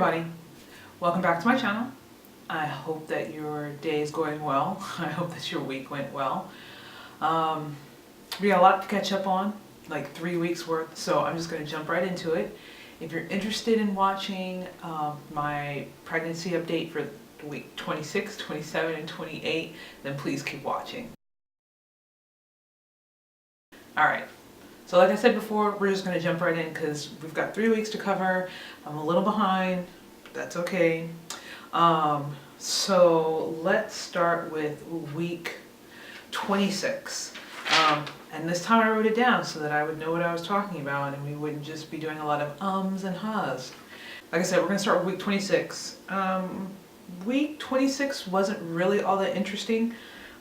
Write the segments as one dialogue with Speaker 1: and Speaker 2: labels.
Speaker 1: everybody, welcome back to my channel. I hope that your day is going well. I hope that your week went well. We got a lot to catch up on, like 3 weeks worth, so I'm just going to jump right into it. If you're interested in watching my pregnancy update for week 26, 27, and 28, then please keep watching. Alright, so like I said before, we're just going to jump right in because we've got 3 weeks to cover. I'm a little behind, but that's okay. So let's start with week 26. And this time I wrote it down so that I would know what I was talking about and we wouldn't just be doing a lot of ums and hahs. Like I said, we're going to start with week 26. Week 26 wasn't really all that interesting.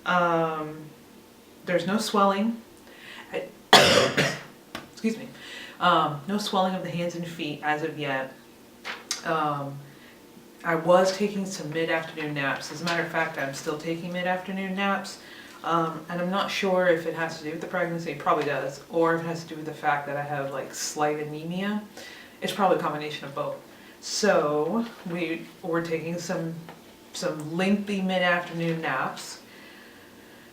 Speaker 1: There's no swelling. Excuse me. No swelling of the hands and feet as of yet. I was taking some mid-afternoon naps. As a matter of fact, I'm still taking mid-afternoon naps. And I'm not sure if it has to do with the pregnancy, it probably does, or if it has to do with the fact that I have like slight anemia. It's probably a combination of both. So we're taking some lengthy mid-afternoon naps.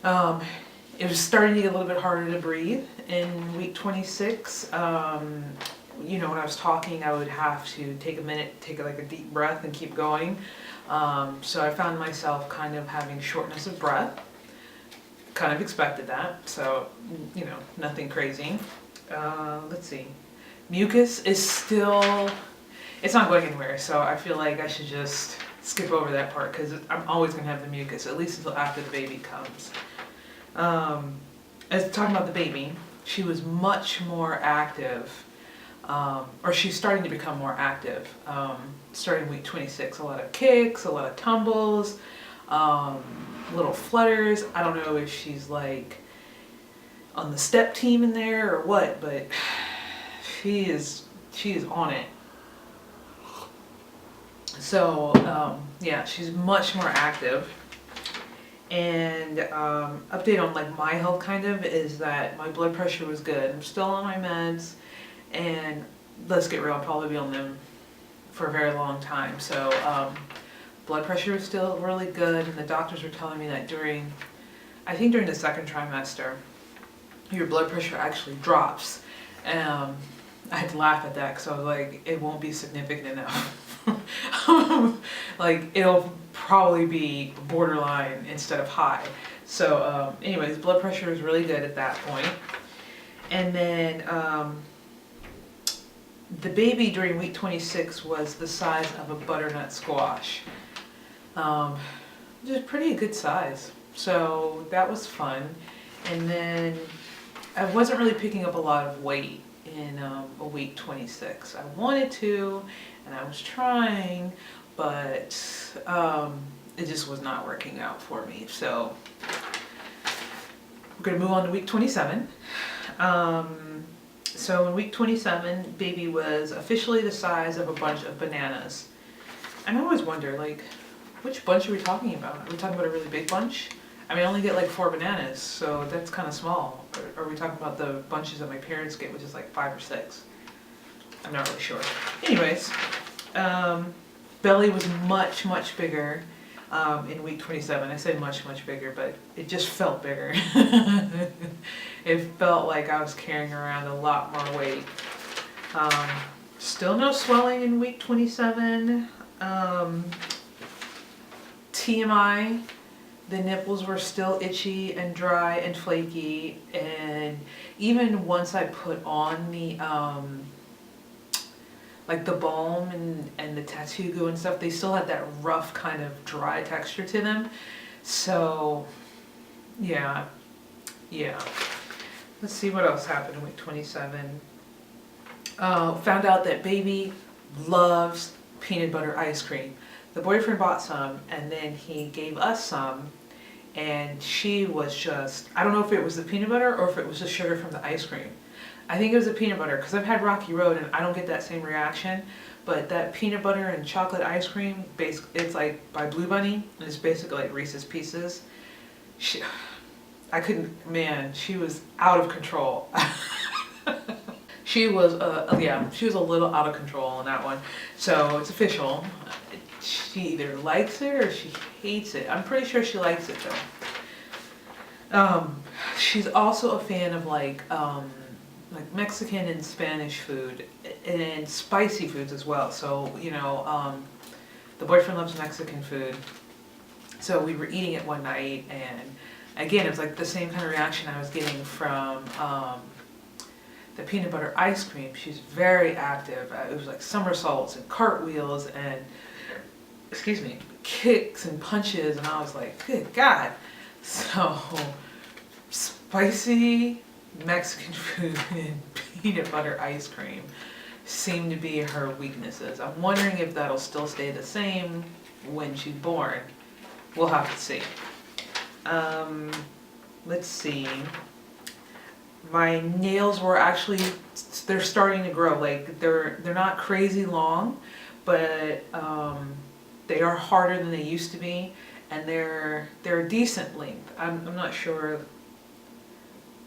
Speaker 1: It was starting to get a little bit harder to breathe in week 26. You know, when I was talking, I would have to take a minute, take like a deep breath and keep going. So I found myself kind of having shortness of breath. Kind of expected that, so, you know, nothing crazy. Let's see. Mucus is still, it's not going anywhere, so I feel like I should just skip over that part because I'm always going to have the mucus, at least until after the baby comes. As talking about the baby, she was much more active, or she's starting to become more active, starting week 26. A lot of kicks, a lot of tumbles, little flutters. I don't know if she's like on the step team in there or what, but she is on it. So yeah, she's much more active. And update on like my health kind of is that my blood pressure was good. I'm still on my meds, and let's get real, I'll probably be on them for a very long time. So blood pressure is still really good, and the doctors were telling me that I think during the second trimester, your blood pressure actually drops. And I had to laugh at that because I was like, it won't be significant enough. Like, it'll probably be borderline instead of high. So anyways, blood pressure is really good at that point. And then the baby during week 26 was the size of a butternut squash. Which is pretty good size. So that was fun. And then I wasn't really picking up a lot of weight in a week 26. I wanted to, and I was trying, but it just was not working out for me. So we're going to move on to week 27. So in week 27, baby was officially the size of a bunch of bananas. And I always wonder, like, which bunch are we talking about? Are we talking about a really big bunch? I mean, I only get like 4 bananas, so that's kind of small. Or are we talking about the bunches that my parents get, which is like 5 or 6? I'm not really sure. Anyways, belly was much, much bigger in week 27. I say much, much bigger, but it just felt bigger. It felt like I was carrying around a lot more weight. Still no swelling in week 27. TMI, the nipples were still itchy and dry and flaky, and even once I put on the like the balm and the tattoo glue and stuff, they still had that rough kind of dry texture to them. So yeah. Let's see what else happened in week 27. Found out that baby loves peanut butter ice cream. The boyfriend bought some, and then he gave us some, and she was just, I don't know if it was the peanut butter or if it was the sugar from the ice cream. I think it was the peanut butter, because I've had Rocky Road and I don't get that same reaction, but that peanut butter and chocolate ice cream, it's like by Blue Bunny, and it's basically like Reese's Pieces. I couldn't, man, she was out of control. She was, yeah, she was a little out of control on that one. So it's official. She either likes it or she hates it. I'm pretty sure she likes it though. She's also a fan of like Mexican and Spanish food and spicy foods as well. So, you know, the boyfriend loves Mexican food. So we were eating it one night, and again, it was like the same kind of reaction I was getting from the peanut butter ice cream. She's very active. It was like somersaults and cartwheels and, excuse me, kicks and punches, and I was like, good God. So, spicy Mexican food and peanut butter ice cream seem to be her weaknesses. I'm wondering if that'll still stay the same when she's born. We'll have to see. Let's see. My nails were actually, they're starting to grow. Like they're not crazy long, but they are harder than they used to be, and they're a decent length. I'm not sure.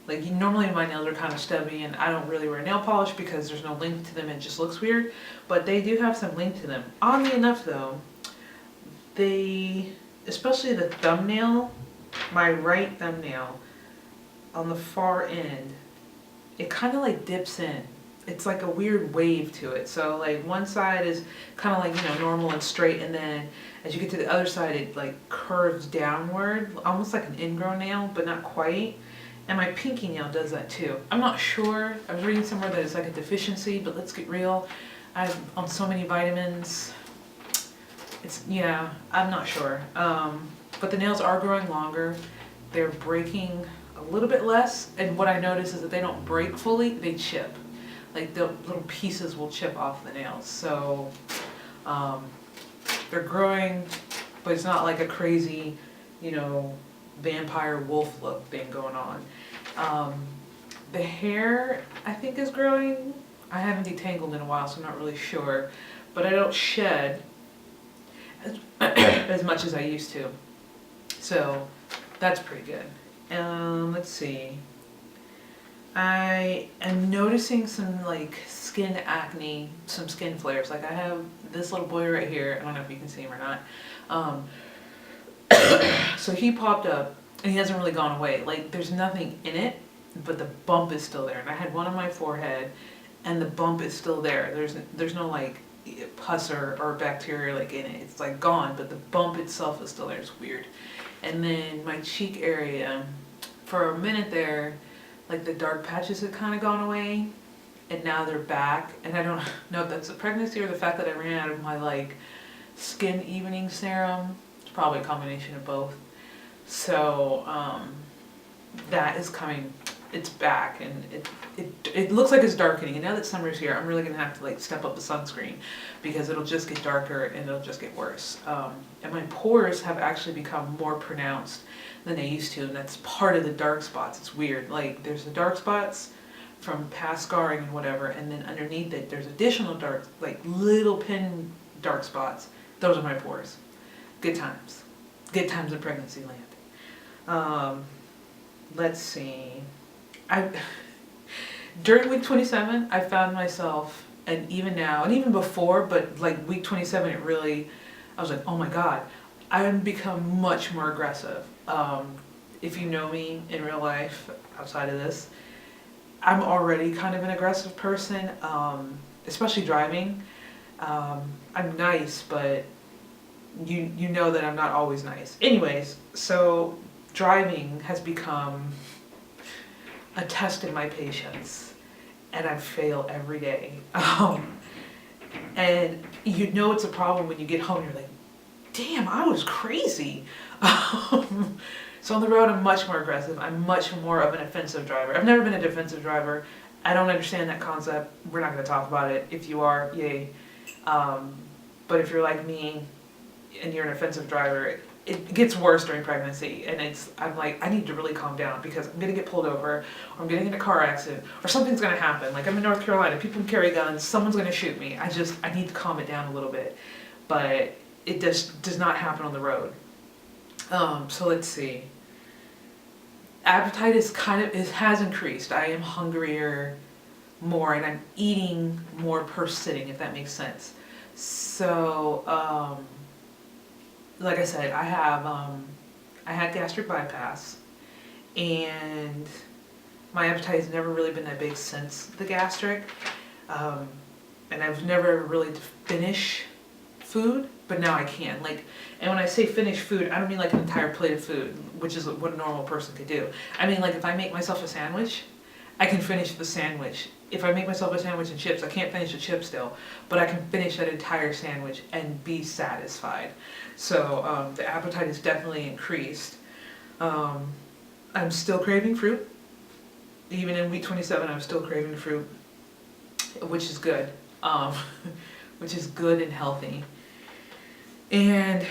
Speaker 1: Like normally my nails are kind of stubby, and I don't really wear nail polish because there's no length to them. It just looks weird, but they do have some length to them. Oddly enough though, especially the thumbnail, my right thumbnail on the far end, it kind of like dips in. It's like a weird wave to it. So like one side is kind of like, you know, normal and straight, and then as you get to the other side, it like curves downward, almost like an ingrown nail, but not quite. And my pinky nail does that too. I'm not sure. I was reading somewhere that it's like a deficiency, but let's get real. I'm on so many vitamins. Yeah, I'm not sure. But the nails are growing longer. They're breaking a little bit less. And what I notice is that they don't break fully, they chip. Like the little pieces will chip off the nails. So they're growing, but it's not like a crazy, you know, vampire wolf look thing going on. The hair, I think, is growing. I haven't detangled in a while, so I'm not really sure. But I don't shed as much as I used to. So that's pretty good. Let's see. I am noticing some like skin acne, some skin flares. Like I have this little boy right here. I don't know if you can see him or not. So he popped up and he hasn't really gone away. Like there's nothing in it, but the bump is still there. And I had one on my forehead and the bump is still there. There's no like pus or bacteria like in it. It's like gone, but the bump itself is still there. It's weird. And then my cheek area, for a minute there, like the dark patches had kind of gone away, and now they're back. And I don't know if that's the pregnancy or the fact that I ran out of my like skin evening serum. It's probably a combination of both. So that is coming. It's back, and it looks like it's darkening. And now that summer's here, I'm really gonna have to like step up the sunscreen because it'll just get darker and it'll just get worse. And my pores have actually become more pronounced than they used to, and that's part of the dark spots. It's weird. Like there's the dark spots from past scarring and whatever, and then underneath it there's additional dark, like little pin dark spots. Those are my pores. Good times. Good times in pregnancy land. Let's see. During week 27, I found myself, and even now, and even before, but like week 27, I was like, oh my God, I've become much more aggressive. If you know me in real life, outside of this, I'm already kind of an aggressive person, especially driving. I'm nice, but you know that I'm not always nice. Anyways, so driving has become a test of my patience, and I fail every day. And you know it's a problem when you get home and you're like, damn, I was crazy. So on the road, I'm much more aggressive. I'm much more of an offensive driver. I've never been a defensive driver. I don't understand that concept. We're not going to talk about it. If you are, yay. But if you're like me and you're an offensive driver, it gets worse during pregnancy, and I'm like, I need to really calm down because I'm gonna get pulled over, or I'm getting in a car accident, or something's gonna happen. Like I'm in North Carolina, people carry guns, someone's gonna shoot me. I need to calm it down a little bit, but it just does not happen on the road. So let's see. Appetite has increased. I am hungrier more and I'm eating more per sitting, if that makes sense. So, like I said, I had gastric bypass, and my appetite has never really been that big since the gastric. And I've never really to finish food, but now I can. Like, and when I say finish food, I don't mean like an entire plate of food, which is what a normal person could do. I mean, like, if I make myself a sandwich, I can finish the sandwich. If I make myself a sandwich and chips, I can't finish the chips still, but I can finish that entire sandwich and be satisfied. So the appetite has definitely increased. I'm still craving fruit. Even in week 27, I'm still craving fruit, which is good. Which is good and healthy. And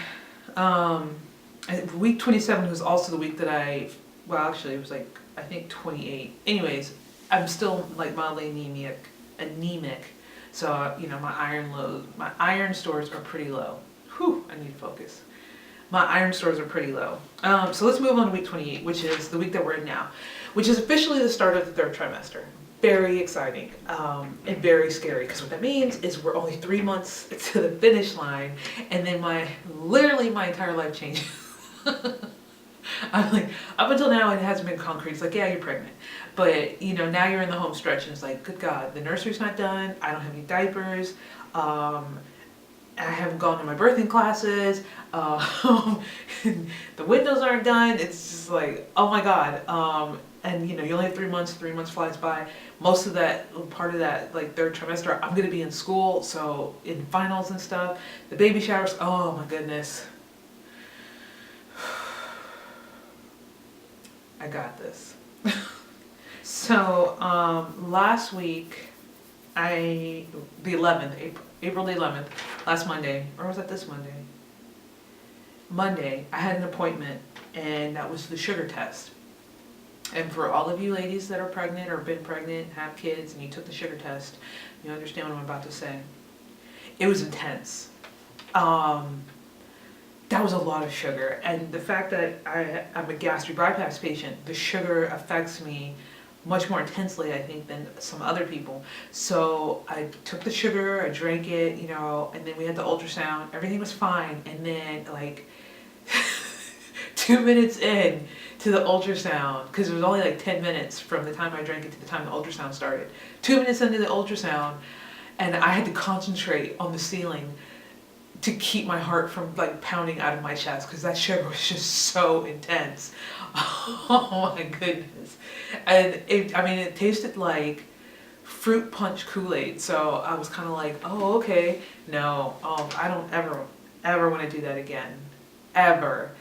Speaker 1: week 27 was also the week that well, actually it was like, I think 28. Anyways, I'm still like mildly anemic. So, you know, my iron stores are pretty low. Whew, I need to focus. My iron stores are pretty low. So let's move on to week 28, which is the week that we're in now, which is officially the start of the third trimester. Very exciting and very scary, because what that means is we're only 3 months to the finish line, and then literally my entire life changes. I'm like, up until now it hasn't been concrete. It's like, yeah, you're pregnant, but you know, now you're in the home stretch, and it's like, good God, the nursery's not done. I don't have any diapers. I haven't gone to my birthing classes. The windows aren't done. It's just like, oh my God. And you know, you only have 3 months. 3 months flies by. Most of that, part of that, like third trimester, I'm gonna be in school, so in finals and stuff. The baby showers, oh my goodness. I got this. So last week, the 11th, April the 11th, last Monday, or was that this Monday? Monday, I had an appointment, and that was the sugar test. And for all of you ladies that are pregnant or been pregnant, have kids, and you took the sugar test, you understand what I'm about to say. It was intense. That was a lot of sugar. And the fact that I'm a gastric bypass patient, the sugar affects me much more intensely, I think, than some other people. So I took the sugar, I drank it, you know, and then we had the ultrasound. Everything was fine. And then, like, 2 minutes in to the ultrasound, because it was only like 10 minutes from the time I drank it to the time the ultrasound started. 2 minutes into the ultrasound, and I had to concentrate on the ceiling to keep my heart from like pounding out of my chest, because that sugar was just so intense. Oh my goodness. And it tasted like fruit punch Kool-Aid. So I was kind of like, oh, okay. No, I don't ever want to do that again. Ever.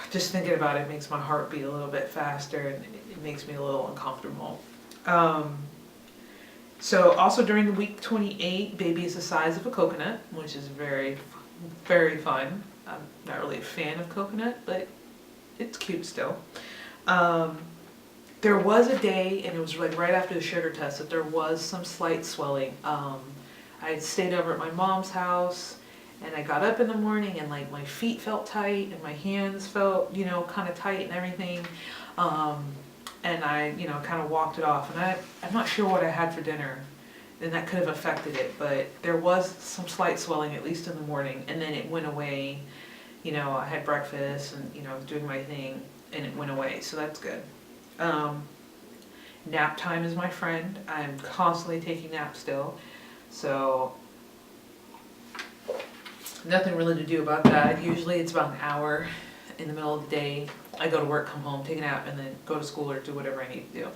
Speaker 1: Just thinking about it makes my heart beat a little bit faster, and it makes me a little uncomfortable. So also during week 28, baby is the size of a coconut, which is very, very fun. I'm not really a fan of coconut, but it's cute still. There was a day, and it was like right after the sugar test, that there was some slight swelling. I had stayed over at my mom's house, and I got up in the morning, and like my feet felt tight, and my hands felt, you know, kind of tight and everything. And I, you know, kind of walked it off. And I'm not sure what I had for dinner, and that could have affected it. But there was some slight swelling, at least in the morning, and then it went away. You know, I had breakfast, and, you know, I was doing my thing, and it went away. So that's good. Nap time is my friend. I'm constantly taking naps still. So nothing really to do about that. Usually it's about an hour in the middle of the day. I go to work, come home, take a nap, and then go to school or do whatever I need to do.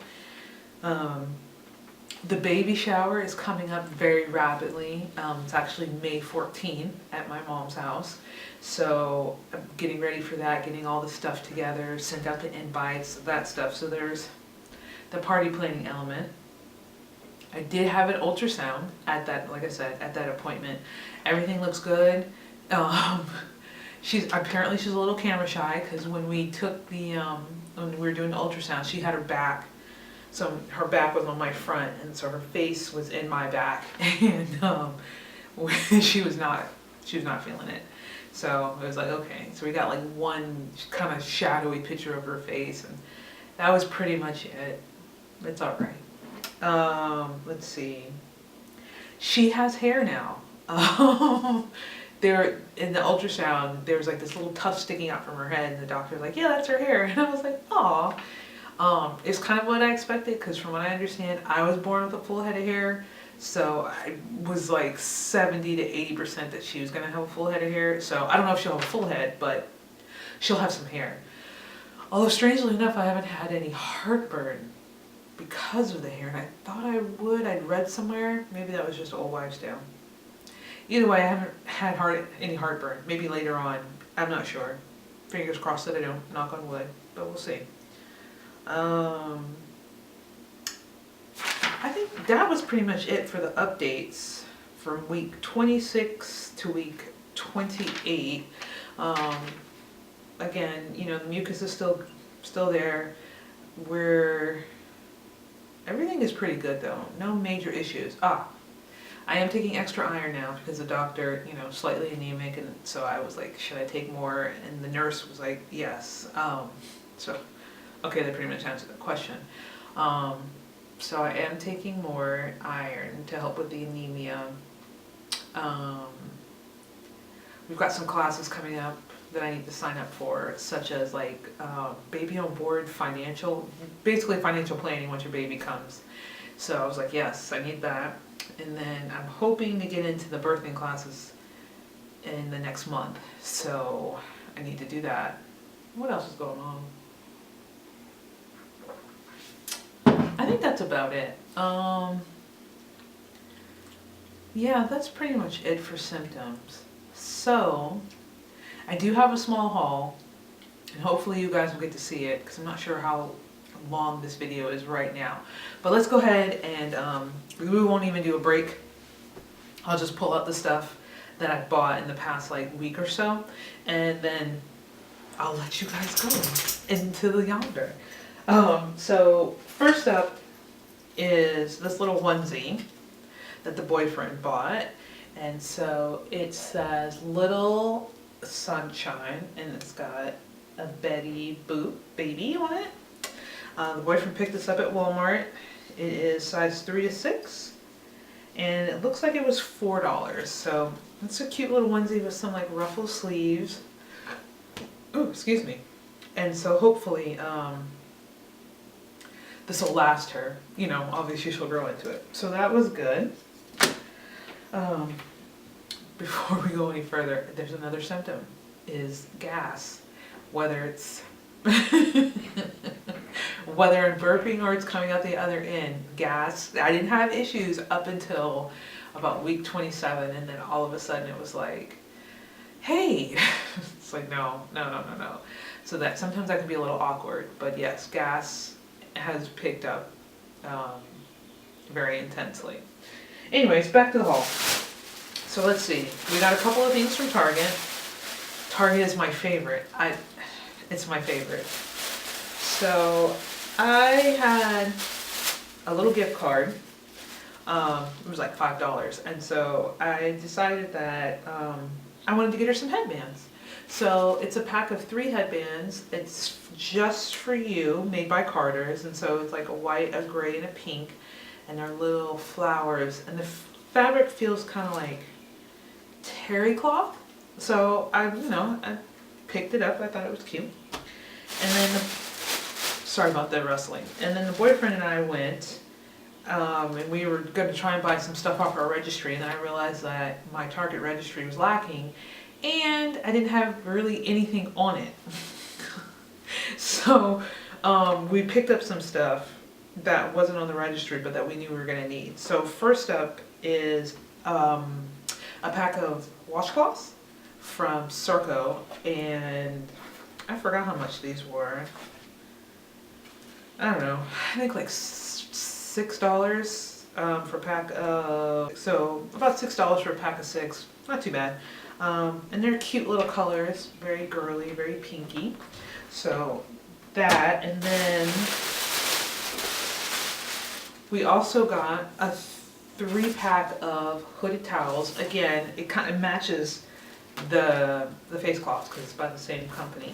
Speaker 1: The baby shower is coming up very rapidly. It's actually May 14th at my mom's house. So I'm getting ready for that, getting all the stuff together, sent out the invites, that stuff. So there's the party planning element. I did have an ultrasound at that, like I said, at that appointment. Everything looks good. She's a little camera shy, because when we took when we were doing the ultrasound, she had her back, so her back was on my front, and so her face was in my back, and she was not feeling it. So it was like, okay, so we got like one kind of shadowy picture of her face, and that was pretty much it. It's all right. Let's see. She has hair now. There in the ultrasound, there was like this little tuft sticking out from her head, and the doctor was like, "Yeah, that's her hair." And I was like, "Aw." It's kind of what I expected, because from what I understand, I was born with a full head of hair, so I was like 70 to 80% that she was gonna have a full head of hair. So I don't know if she'll have a full head, but she'll have some hair. Although strangely enough, I haven't had any heartburn because of the hair, and I thought I would. I'd read somewhere. Maybe that was just old wives' tale. Either way, I haven't had any heartburn. Maybe later on. I'm not sure. Fingers crossed that I don't. Knock on wood. But we'll see. I think that was pretty much it for the updates from week 26 to week 28. Again, you know, the mucus is still there. Everything is pretty good though. No major issues. I am taking extra iron now because the doctor, you know, slightly anemic, and so I was like, should I take more? And the nurse was like, yes. So, okay, that pretty much answered the question. So I am taking more iron to help with the anemia. We've got some classes coming up that I need to sign up for, such as like baby on board basically financial planning once your baby comes. So I was like, yes, I need that. And then I'm hoping to get into the birthing classes in the next month. So I need to do that. What else is going on? I think that's about it. Yeah, that's pretty much it for symptoms. So I do have a small haul, and hopefully you guys will get to see it, because I'm not sure how long this video is right now. But let's go ahead and we won't even do a break. I'll just pull out the stuff that I bought in the past like week or so, and then I'll let you guys go into the yonder. So first up is this little onesie that the boyfriend bought, and so it says Little Sunshine, and it's got a Betty Boop baby on it. The boyfriend picked this up at Walmart. It is size 3 to 6, and it looks like it was $4. So it's a cute little onesie with some like ruffle sleeves. Ooh, excuse me. And so hopefully this will last her. You know, obviously she'll grow into it. So that was good. Before we go any further, there's another symptom, is gas. Whether it's whether I'm burping or it's coming out the other end, gas. I didn't have issues up until about week 27, and then all of a sudden it was like, hey, it's like, no. So that sometimes that can be a little awkward, but yes, gas has picked up very intensely. Anyways, back to the haul. So let's see, we got a couple of things from Target. Target is my favorite. It's my favorite. So I had a little gift card. It was like $5, and so I decided that I wanted to get her some headbands. So it's a pack of 3 headbands. It's just for you, made by Carter's, and so it's like a white, a gray, and a pink, and they're little flowers, and the fabric feels kind of like terry cloth. So I picked it up. I thought it was cute. And then, sorry about the rustling. And then the boyfriend and I went, and we were going to try and buy some stuff off our registry, and then I realized that my Target registry was lacking, and I didn't have really anything on it. So we picked up some stuff that wasn't on the registry, but that we knew we were going to need. So first up is a pack of washcloths from Circo, and I forgot how much these were. I don't know, I think like $6 for a pack of, so about $6 for a pack of 6, not too bad. And they're cute little colors, very girly, very pinky. So that, and then we also got a 3-pack of hooded towels. Again, it kind of matches the face cloths because it's by the same company.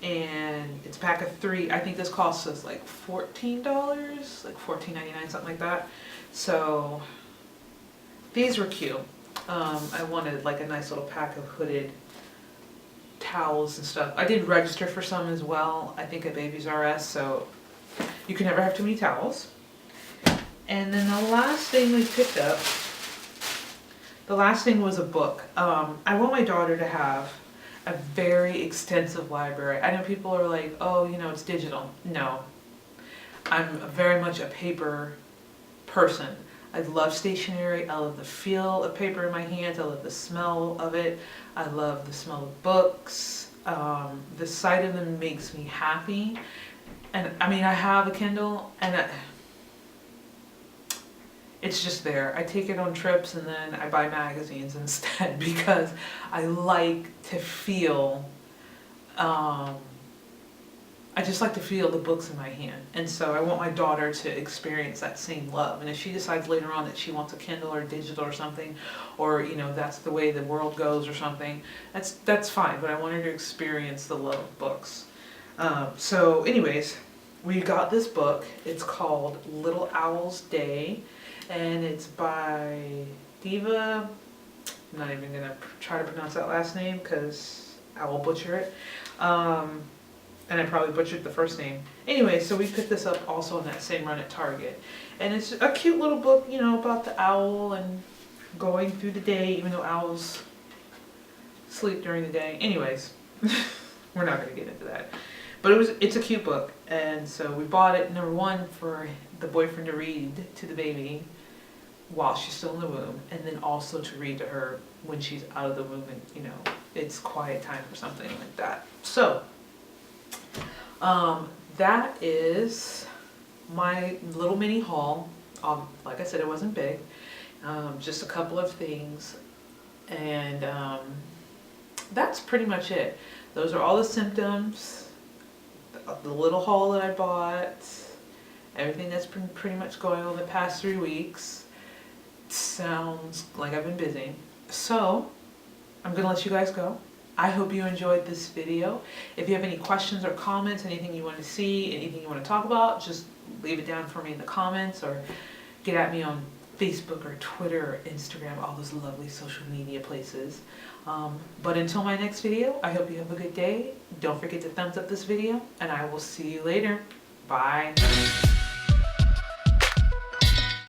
Speaker 1: and it's a pack of 3. I think this costs us like $14, like $14.99, something like that. So these were cute. I wanted like a nice little pack of hooded towels and stuff. I did register for some as well, I think at Babies R Us, so you can never have too many towels. And then the last thing we picked up, the last thing was a book. I want my daughter to have a very extensive library. I know people are like, oh, you know, it's digital. No, I'm very much a paper person. I love stationery. I love the feel of paper in my hands. I love the smell of it. I love the smell of books. The sight of them makes me happy. And I mean, I have a Kindle, and it's just there. I take it on trips, and then I buy magazines instead because I like to feel, I just like to feel the books in my hand. And so I want my daughter to experience that same love. And if she decides later on that she wants a Kindle or digital or something, or, you know, that's the way the world goes or something, that's fine. But I want her to experience the love of books. So anyways, we got this book. It's called Little Owl's Day, and it's by Diva. I'm not even gonna try to pronounce that last name because I will butcher it. And I probably butchered the first name. Anyway, so we picked this up also on that same run at Target. And it's a cute little book, you know, about the owl and going through the day, even though owls sleep during the day. Anyways, we're not gonna get into that. But it's a cute book, and so we bought it, number one, for the boyfriend to read to the baby while she's still in the womb, and then also to read to her when she's out of the womb and, you know, it's quiet time or something like that. So, that is my little mini haul. Like I said, it wasn't big, just a couple of things, and that's pretty much it. Those are all the symptoms. The little haul that I bought, everything that's been pretty much going on the past 3 weeks. Sounds like I've been busy. So I'm gonna let you guys go. I hope you enjoyed this video. If you have any questions or comments, anything you want to see, anything you want to talk about, just leave it down for me in the comments, or get at me on Facebook or Twitter or Instagram, all those lovely social media places. But until my next video, I hope you have a good day. Don't forget to thumbs up this video, and I will see you later. Bye.